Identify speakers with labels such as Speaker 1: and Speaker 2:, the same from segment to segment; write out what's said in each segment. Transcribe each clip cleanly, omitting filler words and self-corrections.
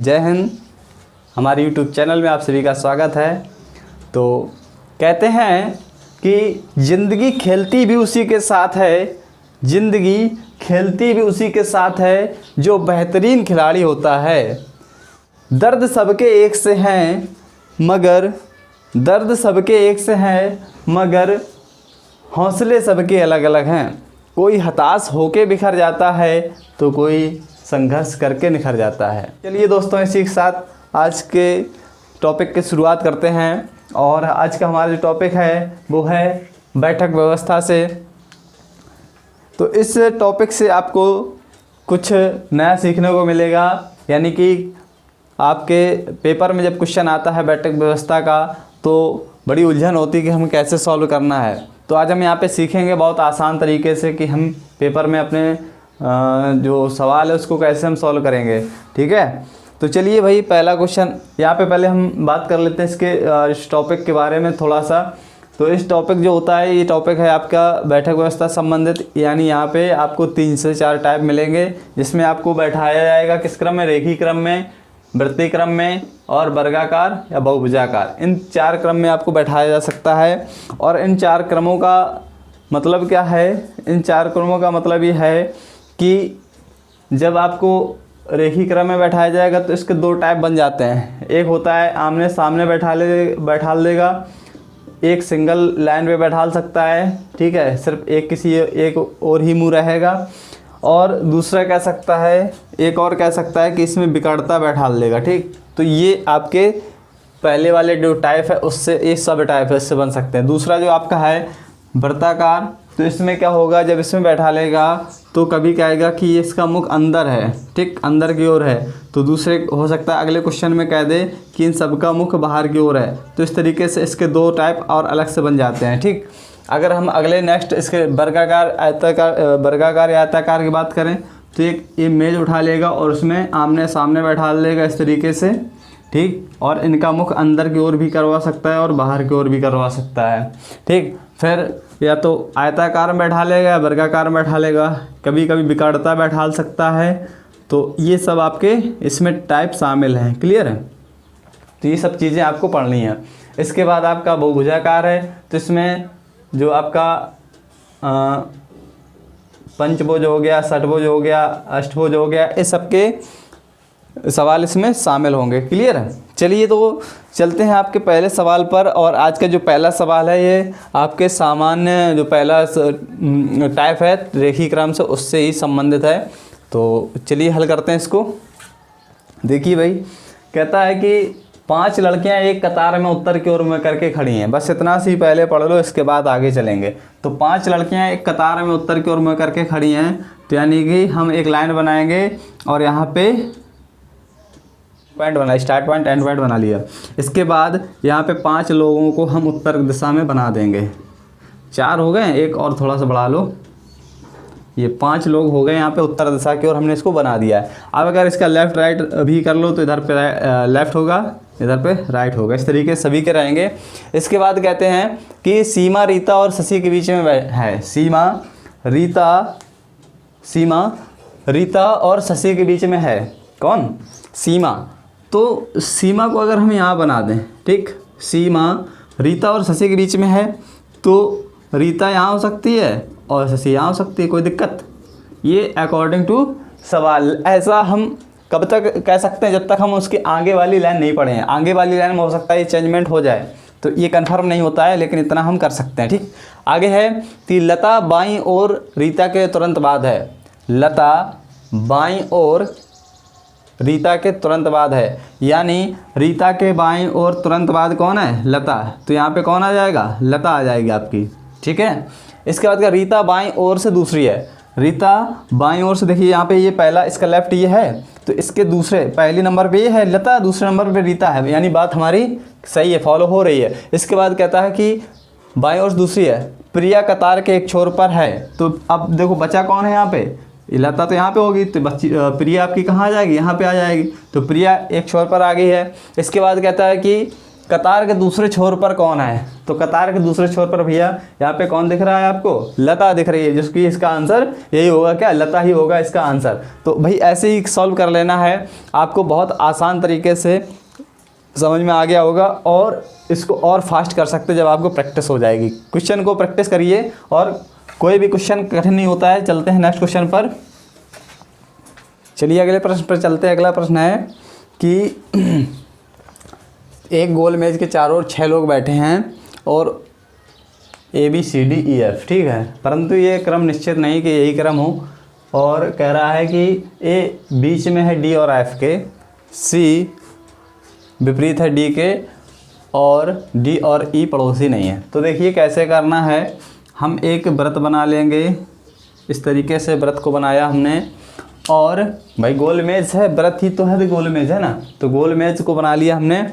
Speaker 1: जय हिंद। हमारे YouTube channel में आप सभी का स्वागत है। तो कहते हैं कि ज़िंदगी खेलती भी उसी के साथ है, ज़िंदगी खेलती भी उसी के साथ है जो बेहतरीन खिलाड़ी होता है। दर्द सबके एक से हैं मगर हौसले सबके अलग अलग हैं। कोई हताश होके बिखर जाता है तो कोई संघर्ष करके निखर जाता है। चलिए दोस्तों, इसी के साथ आज के टॉपिक की शुरुआत करते हैं। और आज का हमारा जो टॉपिक है वो है बैठक व्यवस्था से। तो इस टॉपिक से आपको कुछ नया सीखने को मिलेगा, यानी कि आपके पेपर में जब क्वेश्चन आता है बैठक व्यवस्था का तो बड़ी उलझन होती है कि हम कैसे सॉल्व करना है। तो आज हम यहाँ पे सीखेंगे बहुत आसान तरीके से कि हम पेपर में अपने जो सवाल है उसको कैसे हम सॉल्व करेंगे। ठीक है, तो चलिए भाई, पहला क्वेश्चन यहाँ पे पहले हम बात कर लेते हैं इस टॉपिक के बारे में थोड़ा सा। तो इस टॉपिक जो होता है, ये टॉपिक है आपका बैठक व्यवस्था संबंधित, यानी यहाँ पे आपको 3 से 4 टाइप मिलेंगे, जिसमें आपको बैठाया जाएगा किस क्रम में, रेखी क्रम में, वृत्तीय क्रम में और वर्गाकार या बहुभुजाकार। इन 4 क्रम में आपको बैठाया जा सकता है। और इन 4 क्रमों का मतलब क्या है? इन 4 क्रमों का मतलब ये है कि जब आपको रेखी क्रम में बैठाया जाएगा तो इसके 2 टाइप बन जाते हैं। एक होता है आमने सामने बैठाल देगा, एक सिंगल लाइन पे बैठाल सकता है, ठीक है, सिर्फ एक और ही मुँह रहेगा। और दूसरा कह सकता है, एक और कह सकता है कि इसमें बिकड़ता बैठाल देगा। ठीक, तो ये आपके पहले वाले जो टाइप है उससे एक सब टाइप है, इससे बन सकते हैं। दूसरा जो आपका है वृत्ताकार, तो इसमें क्या होगा, जब इसमें बैठा लेगा तो कभी कहेगा कि ये इसका मुख अंदर है, ठीक, अंदर की ओर है, तो दूसरे हो सकता है अगले क्वेश्चन में कह दे कि इन सबका मुख बाहर की ओर है। तो इस तरीके से इसके 2 टाइप और अलग से बन जाते हैं। ठीक, अगर हम अगले नेक्स्ट इसके वर्गाकार या आयताकार की बात करें तो एक इमेज उठा लेगा और उसमें आमने सामने बैठा लेगा इस तरीके से, ठीक, और इनका मुख अंदर की ओर भी करवा सकता है और बाहर की ओर भी करवा सकता है। ठीक, फिर या तो आयताकार में बैठा लेगा या वर्गाकार में बैठा लेगा, कभी कभी बिकड़ता बैठाल सकता है। तो ये सब आपके इसमें टाइप शामिल हैं। क्लियर है? तो ये सब चीज़ें आपको पढ़नी है। इसके बाद आपका बहुभुजाकार है, तो इसमें जो आपका पंचभुज हो गया, षटभुज हो गया, अष्टभुज हो गया, इस सब के सवाल इसमें शामिल होंगे। क्लियर है? चलिए तो चलते हैं आपके पहले सवाल पर। और आज का जो पहला सवाल है ये आपके सामान्य जो पहला टाइप है रेखी क्रम से, उससे ही संबंधित है। तो चलिए हल करते हैं इसको। देखिए भाई, कहता है कि 5 लड़कियां एक कतार में उत्तर की ओर में करके खड़ी हैं। बस इतना सी पहले पढ़ लो, इसके बाद आगे चलेंगे। तो 5 लड़कियां एक कतार में उत्तर की ओर में करके खड़ी हैं, तो यानी कि हम एक लाइन बनाएंगे और यहाँ पे पॉइंट बना, स्टार्ट पॉइंट एंड पॉइंट बना लिया। इसके बाद यहाँ पे 5 लोगों को हम उत्तर दिशा में बना देंगे। 4 हो गए, एक और थोड़ा सा बढ़ा लो, ये 5 लोग हो गए यहाँ पे उत्तर दिशा की ओर हमने इसको बना दिया है। अब अगर इसका लेफ़्ट राइट भी कर लो तो इधर पे लेफ़्ट होगा, इधर पे राइट होगा, इस तरीके से सभी के रहेंगे। इसके बाद कहते हैं कि सीमा रीता और शशि के बीच में है। सीमा रीता और शशि के बीच में है। कौन? सीमा। तो सीमा को अगर हम यहाँ बना दें, ठीक, सीमा रीता और शशि के बीच में है, तो रीता यहाँ हो सकती है और शशि यहाँ हो सकती है, कोई दिक्कत? ये अकॉर्डिंग टू सवाल। ऐसा हम कब तक कह सकते हैं? जब तक हम उसके आगे वाली लाइन नहीं पढ़े हैं। आगे वाली लाइन में हो सकता है ये चेंजमेंट हो जाए, तो ये कंफर्म नहीं होता है, लेकिन इतना हम कर सकते हैं। ठीक, आगे है कि लता बाईं ओर रीता के तुरंत बाद है। लता बाईं ओर रीता के तुरंत बाद है, यानी रीता के बाईं ओर तुरंत बाद कौन है? लता। तो यहाँ पे कौन आ जाएगा? लता आ जाएगी आपकी। ठीक है, इसके बाद का रीता बाईं ओर से दूसरी है। रीता बाईं ओर से, देखिए यहाँ पे ये पहला, इसका लेफ्ट ये है, तो इसके दूसरे पहले नंबर पे ये है लता, दूसरे नंबर पे रीता है, यानी बात हमारी सही है, फॉलो हो रही है। इसके बाद कहता है कि बाईं ओर से दूसरी है, प्रिया कतार के एक छोर पर है। तो अब देखो बचा कौन है यहाँ पे? लता तो यहाँ पे होगी, तो बच्ची प्रिया आपकी कहाँ आ जाएगी? यहाँ पे आ जाएगी। तो प्रिया एक छोर पर आ गई है। इसके बाद कहता है कि कतार के दूसरे छोर पर कौन है? तो कतार के दूसरे छोर पर भैया यहाँ पे कौन दिख रहा है आपको? लता दिख रही है, जिसकी इसका आंसर यही होगा, क्या? लता ही होगा इसका आंसर। तो भाई ऐसे ही सॉल्व कर लेना है, आपको बहुत आसान तरीके से समझ में आ गया होगा और इसको और फास्ट कर सकते जब आपको प्रैक्टिस हो जाएगी। क्वेश्चन को प्रैक्टिस करिए और कोई भी क्वेश्चन कठिन नहीं होता है। चलते हैं नेक्स्ट क्वेश्चन पर। चलिए अगले प्रश्न पर चलते हैं। अगला प्रश्न है कि एक गोल मेज के चारों ओर 6 लोग बैठे हैं और ABCDEF, ठीक है, परंतु ये क्रम निश्चित नहीं कि यही क्रम हो। और कह रहा है कि A बीच में है D और F के, C विपरीत है D के और D और E पड़ोसी नहीं है। तो देखिए कैसे करना है, हम एक व्रत बना लेंगे। इस तरीके से व्रत को बनाया हमने और भाई गोल मेज है, व्रत ही तो है तो गोल मेज है ना, तो गोल मेज को बना लिया हमने।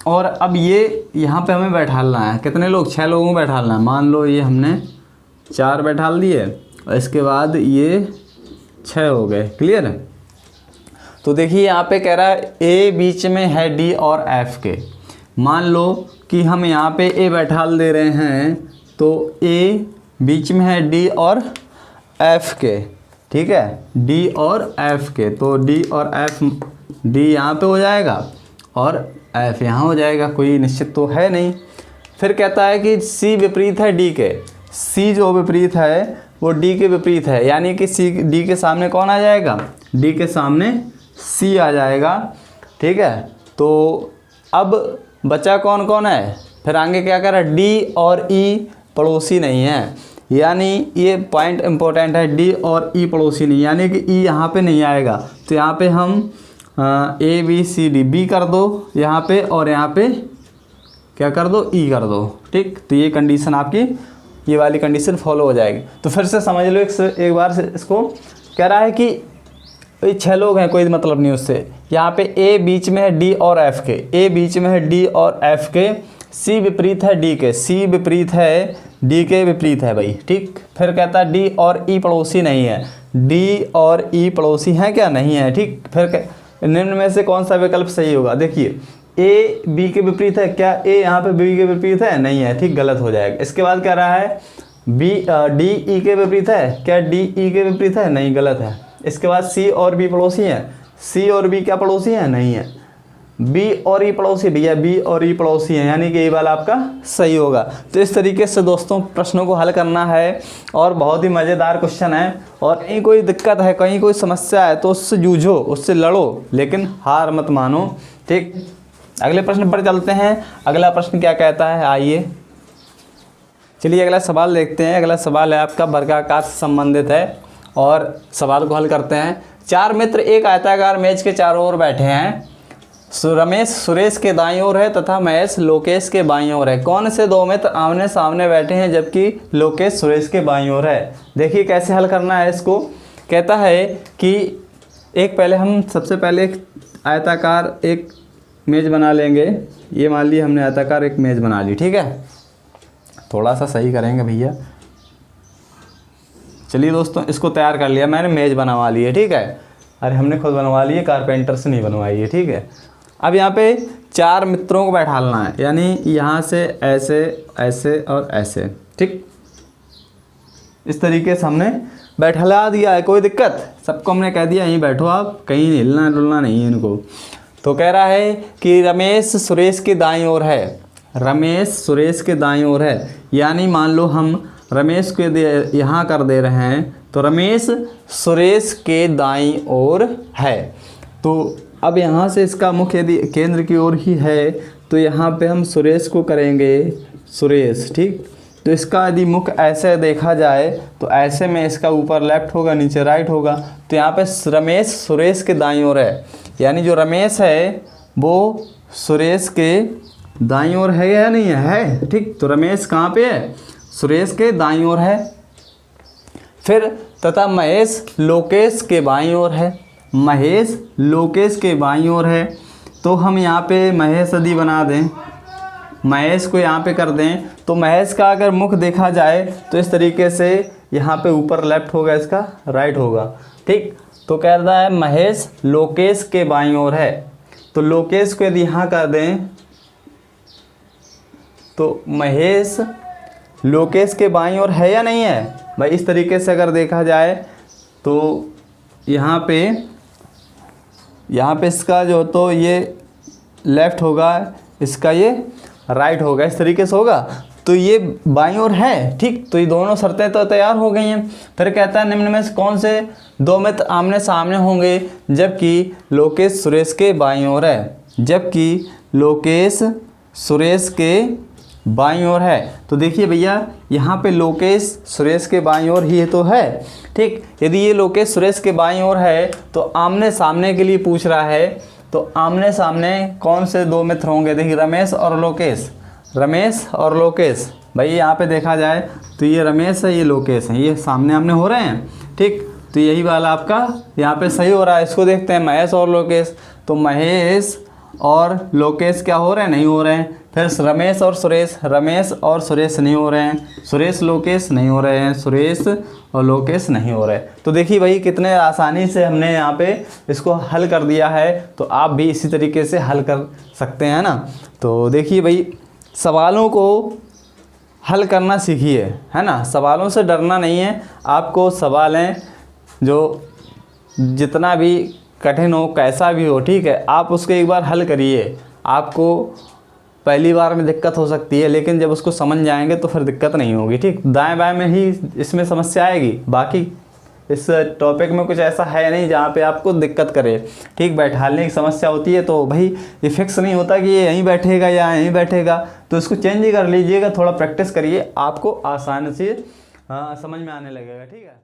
Speaker 1: और अब ये यहाँ पे हमें बैठालना है, कितने लोग? 6 लोगों को बैठालना है। मान लो ये हमने 4 बैठाल दिए और इसके बाद ये 6 हो गए। क्लियर है? तो देखिए यहाँ पे कह रहा है A बीच में है D और F के। मान लो कि हम यहाँ पे A बैठाल दे रहे हैं, तो A बीच में है D और F के, ठीक है, D और F के। तो D और F, D यहाँ पे हो जाएगा और F यहाँ हो जाएगा, कोई निश्चित तो है नहीं। फिर कहता है कि C विपरीत है D के। C जो विपरीत है वो D के विपरीत है, यानी कि C D के सामने कौन आ जाएगा? D के सामने C आ जाएगा, ठीक है। तो अब बचा कौन कौन है? फिर आगे क्या कर रहा है? D और E पड़ोसी नहीं है, यानी ये पॉइंट इम्पोर्टेंट है। D और E पड़ोसी नहीं, यानी कि E यहाँ पे नहीं आएगा। तो यहाँ पे हम ABCD B कर दो यहाँ पे, और यहाँ पे क्या कर दो? E कर दो, ठीक। तो ये कंडीशन आपकी, ये वाली कंडीशन फॉलो हो जाएगी। तो फिर से समझ लो एक बार से इसको। कह रहा है कि 6 लोग हैं, कोई मतलब नहीं उससे। यहाँ पे A बीच में है D और F के, A बीच में है D और F के, C विपरीत है D के, C विपरीत है D के विपरीत है भाई, ठीक। फिर कहता है D और E पड़ोसी नहीं है। D और E पड़ोसी हैं क्या? नहीं है, ठीक। फिर निम्न में से कौन सा विकल्प सही होगा? देखिए A B के विपरीत है क्या? A यहाँ पे B के विपरीत है? नहीं है, ठीक, गलत हो जाएगा। इसके बाद कह रहा है D E के विपरीत है क्या? D E के विपरीत है? नहीं, गलत है। इसके बाद C और B पड़ोसी हैं, C और B क्या पड़ोसी हैं? नहीं है। B और E पड़ोसी, भैया B और E पड़ोसी हैं, यानी कि ये वाला आपका सही होगा। तो इस तरीके से दोस्तों प्रश्नों को हल करना है और बहुत ही मज़ेदार क्वेश्चन है। और कहीं कोई दिक्कत है, कहीं कोई समस्या है तो उससे जूझो, उससे लड़ो, लेकिन हार मत मानो, ठीक। अगले प्रश्न पर चलते हैं। अगला प्रश्न क्या कहता है, आइए चलिए अगला सवाल देखते हैं। अगला सवाल है आपका वर्गाकार से संबंधित है और सवाल को हल करते हैं। 4 मित्र एक आयताकार मेज के चारों ओर बैठे हैं। रमेश सुरेश के दाईं ओर है तथा महेश लोकेश के बाईं ओर है। कौन से 2 मित्र आमने सामने बैठे हैं जबकि लोकेश सुरेश के बाईं ओर है? देखिए कैसे हल करना है इसको। कहता है कि हम सबसे पहले एक आयताकार एक मेज बना लेंगे। ये मान ली हमने आयताकार एक मेज बना ली, ठीक है। थोड़ा सा सही करेंगे भैया। चलिए दोस्तों, इसको तैयार कर लिया मैंने, मेज बनवा ली है, ठीक है। अरे हमने खुद बनवा ली है, कारपेंटर से नहीं बनवाई है, ठीक है। अब यहाँ पे 4 मित्रों को बैठालना है, यानी यहाँ से ऐसे, ऐसे और ऐसे, ठीक। इस तरीके से हमने बैठा दिया है। कोई दिक्कत? सबको हमने कह दिया यहीं बैठो आप, कहीं हिलना डुलना नहीं है इनको। तो कह रहा है कि रमेश सुरेश के दाईं ओर है। रमेश सुरेश के दाईं ओर है, यानी मान लो हम रमेश को यहाँ कर दे रहे हैं, तो रमेश सुरेश के दाईं ओर है। तो अब यहाँ से इसका मुख्य यदि केंद्र की ओर ही है तो यहाँ पे हम सुरेश को करेंगे सुरेश, ठीक। तो इसका यदि मुख ऐसे देखा जाए तो ऐसे में इसका ऊपर लेफ्ट होगा, नीचे राइट होगा। तो यहाँ पे रमेश सुरेश के दाईं ओर है, यानी जो रमेश है वो सुरेश के दाईं ओर है या नहीं है, ठीक। तो रमेश कहाँ पे है? सुरेश के दाईं ओर है। फिर तथा महेश लोकेश के बाईं ओर है। महेश लोकेश के बाईं ओर है। तो हम यहाँ पे महेश यदि बना दें, महेश को यहाँ पे कर दें, तो महेश का अगर मुख देखा जाए तो इस तरीके से यहाँ पे ऊपर लेफ्ट होगा, इसका राइट होगा, ठीक। तो कह रहा है महेश लोकेश के बाईं ओर है। तो लोकेश को यदि यहाँ कर दें तो महेश लोकेश के बाईं ओर है या नहीं है भाई। इस तरीके से अगर देखा जाए तो यहाँ पे इसका जो तो ये लेफ़्ट होगा, इसका ये राइट होगा, इस तरीके से होगा। तो ये बाईं ओर है, ठीक। तो ये दोनों शर्तें तो तैयार हो गई हैं। फिर कहता है निम्न में से कौन से दो मित्र आमने सामने होंगे जबकि लोकेश सुरेश के बाईं ओर है। जबकि लोकेश सुरेश के बाईं ओर है। तो देखिए भैया यहाँ पे लोकेश सुरेश के बाईं ओर ही तो है, ठीक। यदि ये लोकेश सुरेश के बाईं ओर है तो आमने सामने के लिए पूछ रहा है। तो आमने सामने कौन से दो मित्र होंगे। देखिए रमेश और लोकेश, रमेश और लोकेश। भाई यहाँ पे देखा जाए तो ये रमेश है, ये लोकेश है, ये सामने आमने हो रहे हैं, ठीक। तो यही वाला आपका यहाँ पे सही हो रहा है। इसको देखते हैं महेश और लोकेश। तो महेश और लोकेश क्या हो रहे हैं, नहीं हो रहे हैं। फिर रमेश और सुरेश, रमेश और सुरेश नहीं हो रहे हैं। सुरेश लोकेश नहीं हो रहे हैं, सुरेश और लोकेश नहीं हो रहे। तो देखिए भाई कितने आसानी से हमने यहाँ पे इसको हल कर दिया है। तो आप भी इसी तरीके से हल कर सकते हैं ना। तो देखिए भाई सवालों को हल करना सीखिए, है ना। सवालों से डरना नहीं है आपको। सवालें जो जितना भी कठिन हो, कैसा भी हो, ठीक है, आप उसको एक बार हल करिए। आपको पहली बार में दिक्कत हो सकती है, लेकिन जब उसको समझ जाएंगे तो फिर दिक्कत नहीं होगी, ठीक। दाएं बाएं में ही इसमें समस्या आएगी, बाकी इस टॉपिक में कुछ ऐसा है नहीं जहाँ पे आपको दिक्कत करे, ठीक। बैठाने की समस्या होती है तो भाई ये फिक्स नहीं होता कि ये यहीं बैठेगा या यहीं बैठेगा, तो इसको चेंज ही कर लीजिएगा। थोड़ा प्रैक्टिस करिए, आपको आसानी से समझ में आने लगेगा, ठीक है।